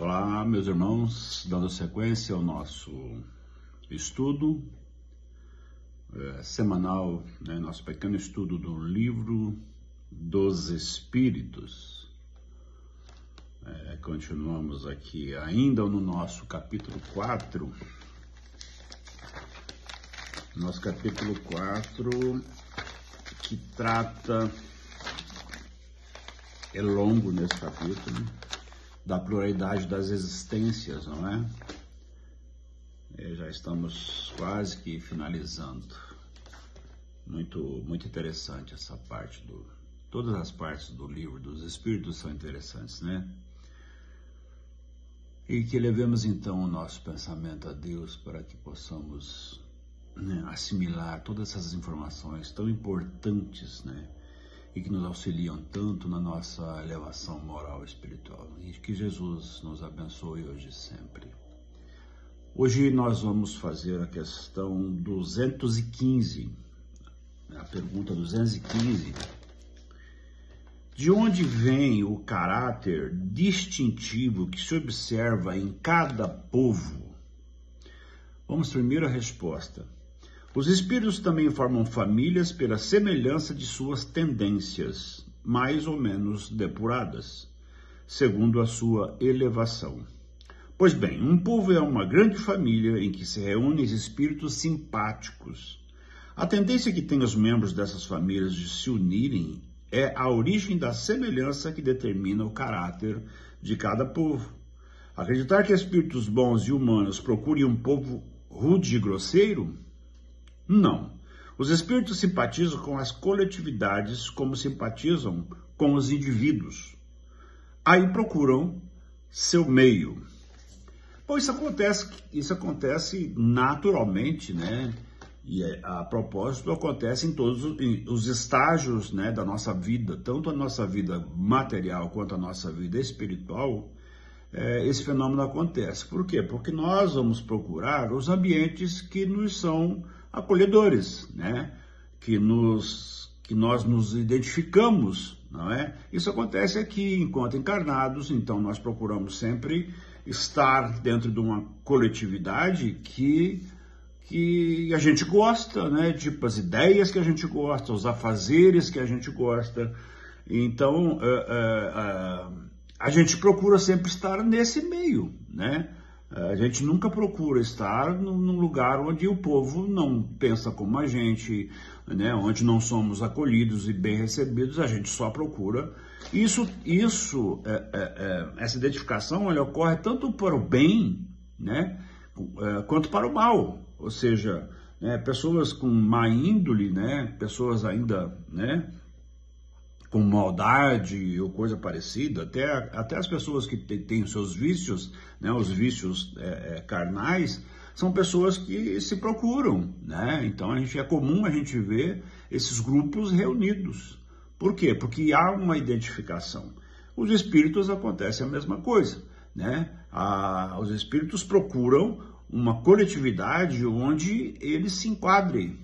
Olá, meus irmãos, dando sequência ao nosso estudo semanal, nosso pequeno estudo do Livro dos Espíritos. Continuamos aqui ainda no nosso capítulo 4. Nosso capítulo 4, que trata, é longo nesse capítulo, da pluralidade das existências, não é? Já estamos quase que finalizando. Muito interessante essa parte todas as partes do livro dos Espíritos são interessantes, né? E que levemos então o nosso pensamento a Deus para que possamos assimilar todas essas informações tão importantes, né? E que nos auxiliam tanto na nossa elevação moral e espiritual. E que Jesus nos abençoe hoje e sempre. Hoje nós vamos fazer a questão 215, a pergunta 215. De onde vem o caráter distintivo que se observa em cada povo? Vamos primeiro à resposta. Os espíritos também formam famílias pela semelhança de suas tendências, mais ou menos depuradas, segundo a sua elevação. Pois bem, um povo é uma grande família em que se reúnem espíritos simpáticos. A tendência que têm os membros dessas famílias de se unirem é a origem da semelhança que determina o caráter de cada povo. Acreditar que espíritos bons e humanos procurem um povo rude e grosseiro? Não. Os espíritos simpatizam com as coletividades como simpatizam com os indivíduos. Aí procuram seu meio. Bom, isso acontece naturalmente, né? E a propósito acontece em todos os estágios, né, da nossa vida, tanto a nossa vida material quanto a nossa vida espiritual. Esse fenômeno acontece. Por quê? Porque nós vamos procurar os ambientes que nos são acolhedores, né? Que nós nos identificamos, não é? Isso acontece aqui enquanto encarnados, então nós procuramos sempre estar dentro de uma coletividade que a gente gosta, né? Tipo, as ideias que a gente gosta, os afazeres que a gente gosta. Então, a gente procura sempre estar nesse meio, né? A gente nunca procura estar num lugar onde o povo não pensa como a gente, né? Onde não somos acolhidos e bem recebidos. A gente só procura. Essa identificação, ela ocorre tanto para o bem, né? Quanto para o mal. Ou seja, né? Pessoas com má índole, né? Pessoas ainda, né? Com maldade ou coisa parecida, até as pessoas que têm os seus vícios, né, os vícios carnais, são pessoas que se procuram, né? Então é comum a gente ver esses grupos reunidos. Por quê? Porque há uma identificação. Os espíritos acontece a mesma coisa, né? Os espíritos procuram uma coletividade onde eles se enquadrem,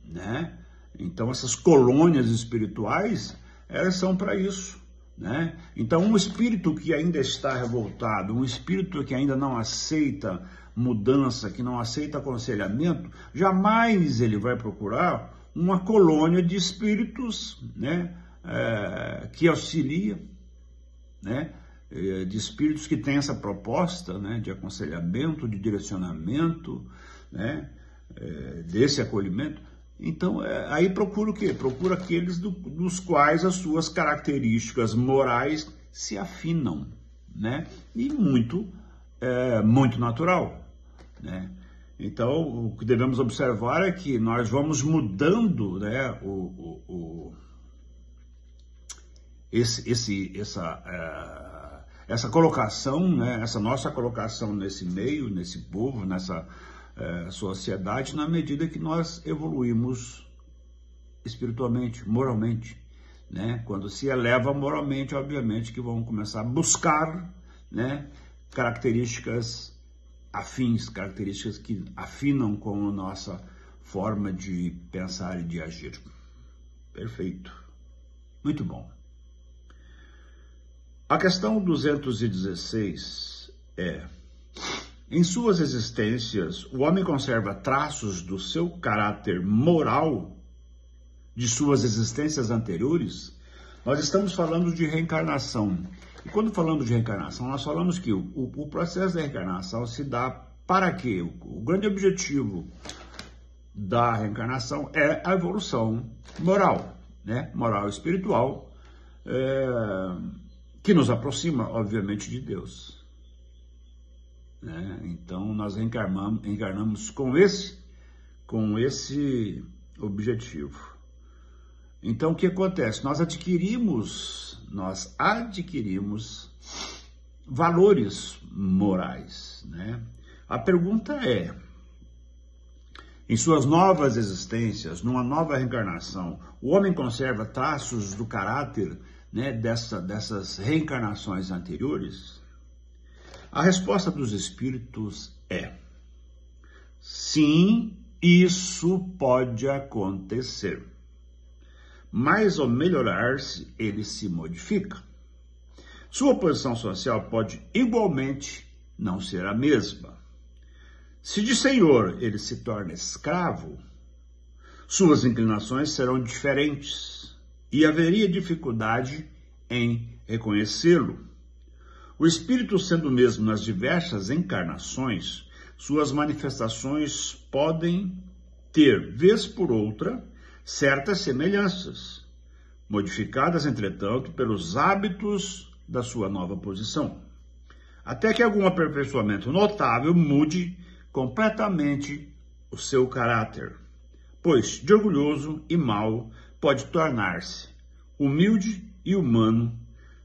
né? Então essas colônias espirituais, elas são para isso, né? Então, um espírito que ainda está revoltado, um espírito que ainda não aceita mudança, que não aceita aconselhamento, jamais ele vai procurar uma colônia de espíritos, né? Que auxilia, né? De espíritos que têm essa proposta, né? De aconselhamento, de direcionamento, né? Desse acolhimento. Então, aí procura o quê? Procura aqueles dos quais as suas características morais se afinam, né? E muito natural, né? Então, o que devemos observar é que nós vamos mudando, né, essa colocação, né, essa nossa colocação nesse meio, nesse povo, nessa sociedade, na medida que nós evoluímos espiritualmente, moralmente, né? Quando se eleva moralmente, obviamente que vão começar a buscar, né, características afins, características que afinam com a nossa forma de pensar e de agir. Perfeito. Muito bom. A questão 216 Em suas existências, o homem conserva traços do seu caráter moral de suas existências anteriores. Nós estamos falando de reencarnação. E quando falamos de reencarnação, nós falamos que o processo da reencarnação se dá para quê? O grande objetivo da reencarnação é a evolução moral, né? Moral e espiritual, que nos aproxima, obviamente, de Deus. Né? Então, nós reencarnamos com esse objetivo. Então, o que acontece? Nós adquirimos valores morais, né? A pergunta é, em suas novas existências, numa nova reencarnação, o homem conserva traços do caráter, né, dessas reencarnações anteriores? A resposta dos espíritos é: sim, isso pode acontecer. Mas ao melhorar-se, ele se modifica. Sua posição social pode igualmente não ser a mesma. Se de senhor ele se torna escravo, suas inclinações serão diferentes e haveria dificuldade em reconhecê-lo. O espírito, sendo o mesmo nas diversas encarnações, suas manifestações podem ter, vez por outra, certas semelhanças, modificadas, entretanto, pelos hábitos da sua nova posição, até que algum aperfeiçoamento notável mude completamente o seu caráter, pois de orgulhoso e mau pode tornar-se humilde e humano,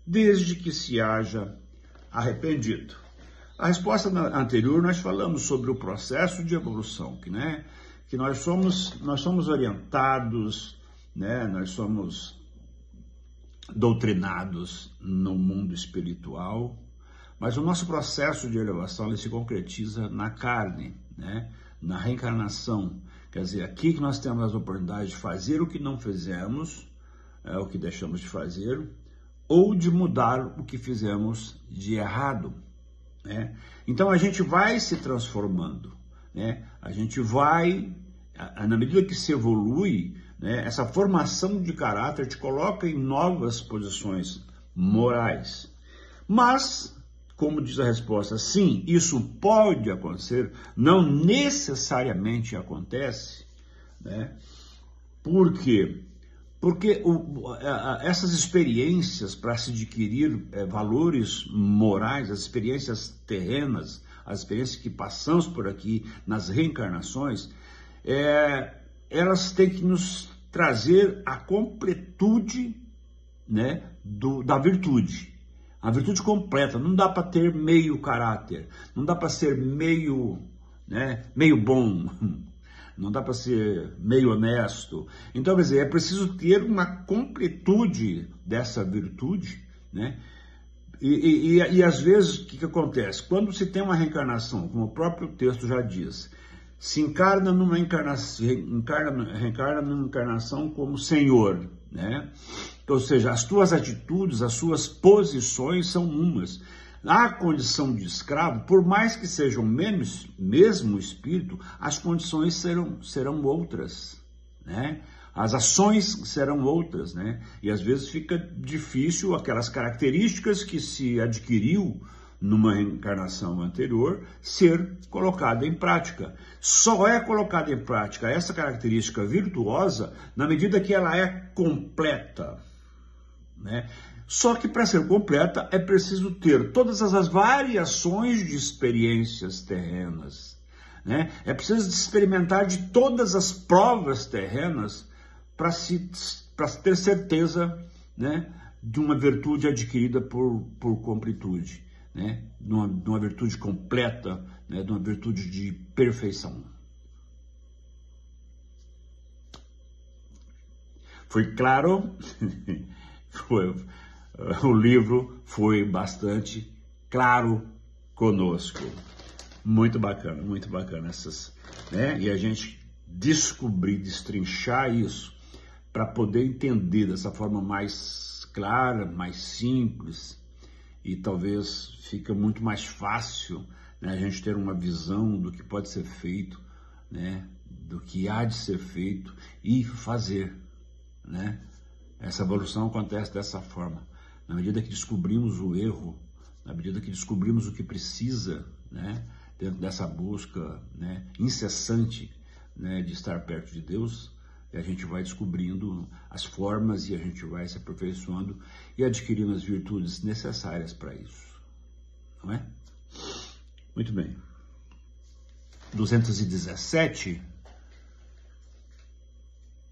desde que se haja arrependido. A resposta anterior nós falamos sobre o processo de evolução, que nós somos orientados, né? Nós somos doutrinados no mundo espiritual, mas o nosso processo de elevação ele se concretiza na carne, né? Na reencarnação. Quer dizer, aqui que nós temos as oportunidades de fazer o que não fizemos, o que deixamos de fazer, ou de mudar o que fizemos de errado, né? Então a gente vai se transformando, né? A gente vai, na medida que se evolui, né, essa formação de caráter te coloca em novas posições morais. Mas, como diz a resposta, sim, isso pode acontecer, não necessariamente acontece, né? Por quê? Porque essas experiências para se adquirir valores morais, as experiências terrenas, as experiências que passamos por aqui nas reencarnações, elas têm que nos trazer a completude, né, da virtude. A virtude completa. Não dá para ter meio caráter, não dá para ser meio bom, não dá para ser meio honesto. Então, quer dizer, é preciso ter uma completude dessa virtude, né? E às vezes, o que acontece? Quando se tem uma reencarnação, como o próprio texto já diz, se encarna numa encarnação, reencarna numa encarnação como Senhor, né? Ou seja, as tuas atitudes, as suas posições são umas. Na condição de escravo, por mais que seja o mesmo espírito, as condições serão outras, né? As ações serão outras, né? E às vezes fica difícil aquelas características que se adquiriu numa reencarnação anterior ser colocada em prática. Só é colocada em prática essa característica virtuosa na medida que ela é completa, né? Só que para ser completa é preciso ter todas as variações de experiências terrenas, né? É preciso experimentar de todas as provas terrenas para ter certeza, né, de uma virtude adquirida por completude, né? De uma virtude completa, né? De uma virtude de perfeição. Foi claro? O livro foi bastante claro conosco. Muito bacana essas, né? E a gente descobrir, destrinchar isso para poder entender dessa forma mais clara, mais simples e talvez fica muito mais fácil, né, a gente ter uma visão do que pode ser feito, né, do que há de ser feito e fazer, né? Essa evolução acontece dessa forma. Na medida que descobrimos o erro, na medida que descobrimos o que precisa, né, dentro dessa busca, né, incessante, né, de estar perto de Deus, a gente vai descobrindo as formas e a gente vai se aperfeiçoando e adquirindo as virtudes necessárias para isso, não é? Muito bem. 217.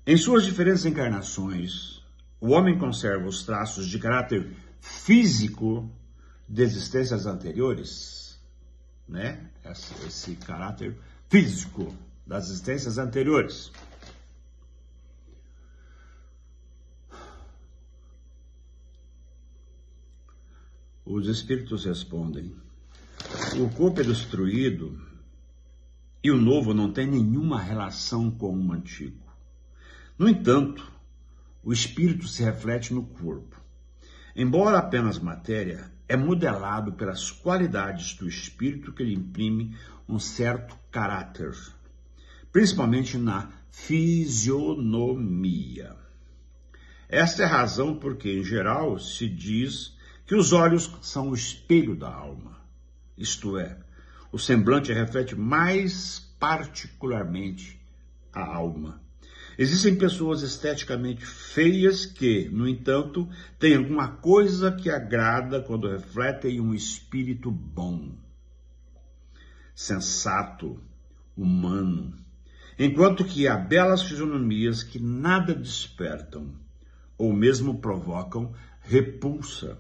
Em suas diferentes encarnações, o homem conserva os traços de caráter físico de existências anteriores, né? Esse caráter físico das existências anteriores. Os espíritos respondem: o corpo é destruído e o novo não tem nenhuma relação com o antigo. No entanto, o espírito se reflete no corpo. Embora apenas matéria, é modelado pelas qualidades do espírito que lhe imprime um certo caráter, principalmente na fisionomia. Esta é a razão porque, em geral, se diz que os olhos são o espelho da alma. Isto é, o semblante reflete mais particularmente a alma. Existem pessoas esteticamente feias que, no entanto, têm alguma coisa que agrada quando refletem um espírito bom, sensato, humano, enquanto que há belas fisionomias que nada despertam ou mesmo provocam repulsa.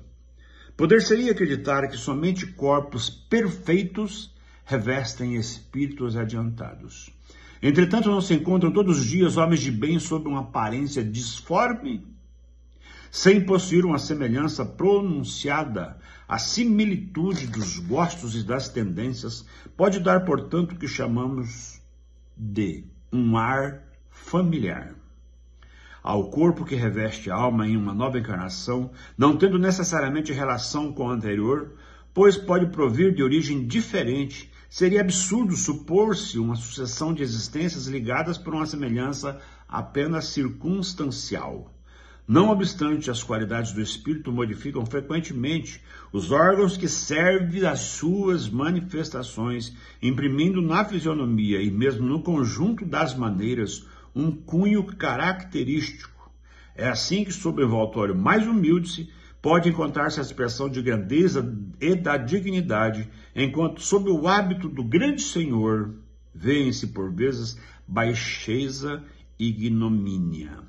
Poder-se-ia acreditar que somente corpos perfeitos revestem espíritos adiantados. Entretanto, não se encontram todos os dias homens de bem sob uma aparência disforme, sem possuir uma semelhança pronunciada. A similitude dos gostos e das tendências pode dar, portanto, o que chamamos de um ar familiar ao corpo que reveste a alma em uma nova encarnação, não tendo necessariamente relação com a anterior, pois pode provir de origem diferente. Seria absurdo supor-se uma sucessão de existências ligadas por uma semelhança apenas circunstancial. Não obstante, as qualidades do espírito modificam frequentemente os órgãos que servem às suas manifestações, imprimindo na fisionomia e mesmo no conjunto das maneiras um cunho característico. É assim que, sob o envoltório mais humilde, pode encontrar-se a expressão de grandeza e da dignidade, enquanto sob o hábito do grande senhor, vêem-se por vezes baixeza e ignomínia.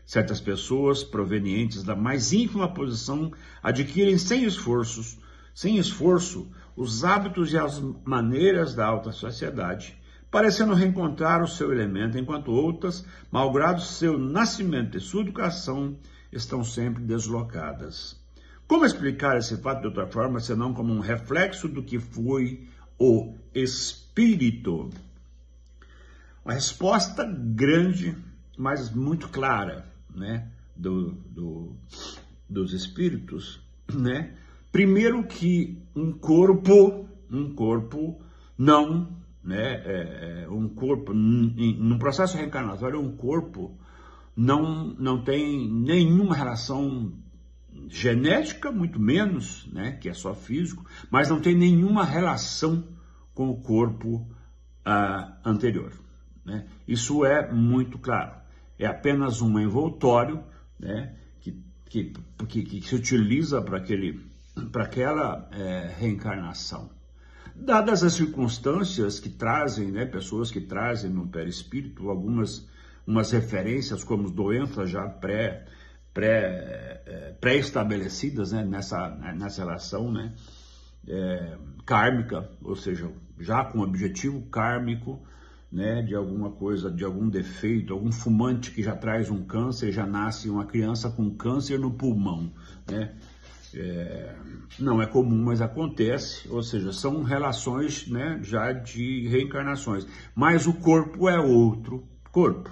Certas pessoas, provenientes da mais ínfima posição, adquirem sem esforço, os hábitos e as maneiras da alta sociedade, parecendo reencontrar o seu elemento, enquanto outras, malgrado seu nascimento e sua educação, estão sempre deslocadas. Como explicar esse fato de outra forma, senão como um reflexo do que foi o espírito? Uma resposta grande, mas muito clara, né, dos espíritos, né? Primeiro que um corpo não, né, um corpo, no processo reencarnatório, um corpo não tem nenhuma relação genética, muito menos, né, que é só físico, mas não tem nenhuma relação com o corpo anterior, né? Isso é muito claro. É apenas um envoltório, né, que se utiliza para aquela reencarnação. Dadas as circunstâncias que trazem, né, pessoas que trazem no perispírito umas referências como doenças já pré-estabelecidas, né, nessa relação, né, kármica, ou seja, já com objetivo kármico, né, de alguma coisa, de algum defeito, algum fumante que já traz um câncer, já nasce uma criança com câncer no pulmão, né? Não é comum, mas acontece, ou seja, são relações, né, já de reencarnações, mas o corpo é outro corpo.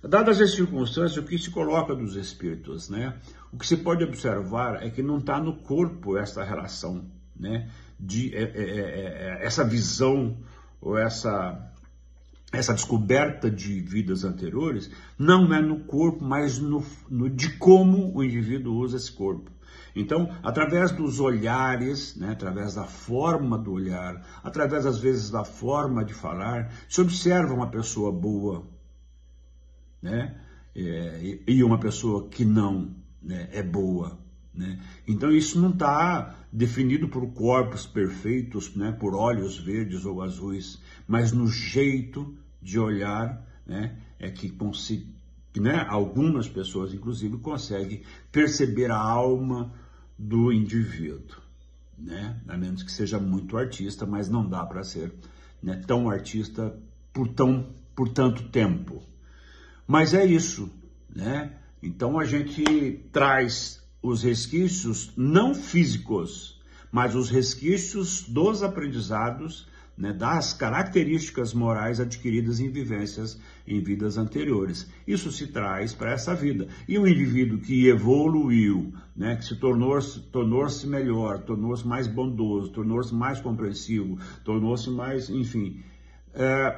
Dadas as circunstâncias, o que se coloca dos espíritos, né? O que você pode observar é que não está no corpo essa relação, né? Essa visão ou essa descoberta de vidas anteriores não é no corpo, mas de como o indivíduo usa esse corpo. Então, através dos olhares, né, através da forma do olhar, através, às vezes, da forma de falar, se observa uma pessoa boa, né, e uma pessoa que não, né, é boa. Né? Então, isso não está definido por corpos perfeitos, né, por olhos verdes ou azuis, mas no jeito de olhar, né, né, algumas pessoas, inclusive, conseguem perceber a alma do indivíduo, né? A menos que seja muito artista, mas não dá para ser, né, tão artista por tanto tempo. Mas é isso, né? Então a gente traz os resquícios não físicos, mas os resquícios dos aprendizados, né, das características morais adquiridas em vivências em vidas anteriores. Isso se traz para essa vida. E o indivíduo que evoluiu, né, que se tornou-se melhor, tornou-se mais bondoso, tornou-se mais compreensivo, tornou-se mais, enfim,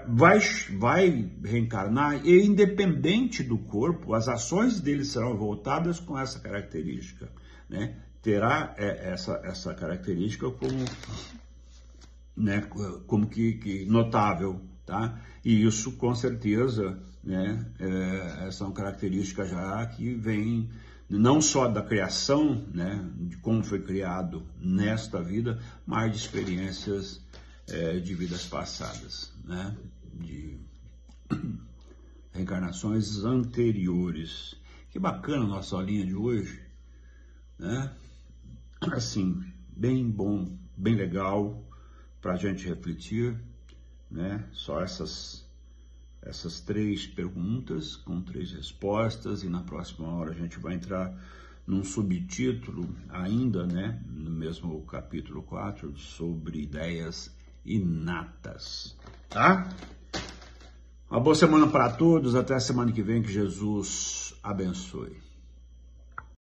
vai reencarnar e, independente do corpo, as ações dele serão voltadas com essa característica, né? Terá essa característica como, né, como que notável, tá? E isso, com certeza, né, são características já que vêm não só da criação, né, de como foi criado nesta vida, mas de experiências de vidas passadas, né, de reencarnações anteriores. Que bacana a nossa aulinha de hoje, né? Assim, bem bom, bem legal, para a gente refletir, né? Só essas 3 perguntas com 3 respostas, e na próxima hora a gente vai entrar num subtítulo ainda, né, no mesmo capítulo 4, sobre ideias inatas, tá? Uma boa semana para todos, até a semana que vem, que Jesus abençoe.